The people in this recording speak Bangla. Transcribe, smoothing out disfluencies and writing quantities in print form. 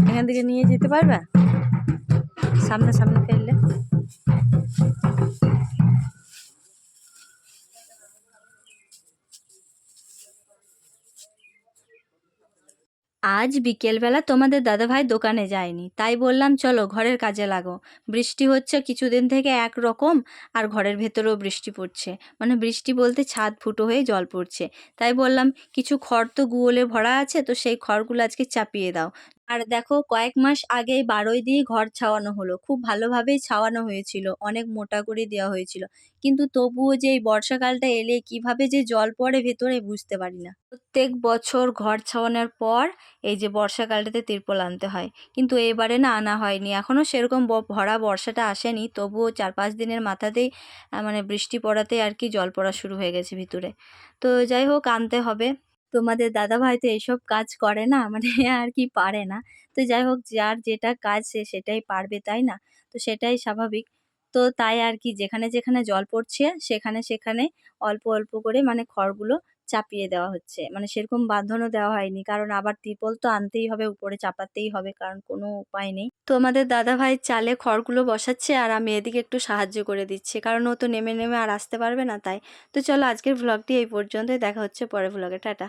এখান থেকে নিয়ে যেতে পারবা সামনে সামনে ফেললে। আজ বিকেলবেলা তোমাদের দাদাভাই দোকানে যায়নি, তাই বললাম চলো ঘরের কাজে লাগো। বৃষ্টি হচ্ছে কিছুদিন থেকে একরকম, আর ঘরের ভেতরেও বৃষ্টি পড়ছে, মানে বৃষ্টি বলতে ছাদ ফুটো হয়ে জল পড়ছে। তাই বললাম কিছু খড় তো গুয়োলে ভরা আছে, তো সেই খড়গুলো আজকে চাপিয়ে দাও। আর দেখো কয়েক মাস আগেই বারোই দিয়ে ঘর ছাওয়ানো হলো, খুব ভালোভাবেই ছাওয়ানো হয়েছিল, অনেক মোটা করে দেওয়া হয়েছিল, কিন্তু তবুও যে এই বর্ষাকালটা এলে কিভাবে যে জল পড়ে ভেতরে বুঝতে পারি না। প্রত্যেক বছর ঘর ছাওয়ানোর পর এই যে বর্ষাকালটাতে তিরপল আনতে হয়, কিন্তু এবারে না আনা হয়নি, এখনও সেরকম ভরা বর্ষাটা আসেনি, তবুও 4-5 দিনের মাথাতেই মানে বৃষ্টি পড়াতে আর কি জল পড়া শুরু হয়ে গেছে ভিতরে। তো যাই হোক আনতে হবে। তোমাদের দাদাভাই তো এইসব কাজ করে না, মানে আর কি পারে না। তো যাই হোক যার যেটা কাজ সে সেটাই পারবে, তাই না? তো সেটাই স্বাভাবিক। তো তাই আর কি যেখানে যেখানে জল পড়ছে সেখানে সেখানে অল্প অল্প করে মানে খড়গুলো চাপিয়ে দেওয়া হচ্ছে, মানে সেরকম বাঁধনও দেওয়া হয়নি, কারণ আবার ত্রিপল তো আনতেই হবে, উপরে চাপাতেই হবে, কারণ কোনো উপায় নেই। তো আমাদের দাদাভাই চালে খড়গুলো বসাচ্ছে আর আমি এদিকে একটু সাহায্য করে দিচ্ছি, কারণ ও তো নেমে নেমে আর আসতে পারবে না, তাই। তো চলো আজকের ভ্লগটি এই পর্যন্তই, দেখা হচ্ছে পরের ভ্লগে, টাটা।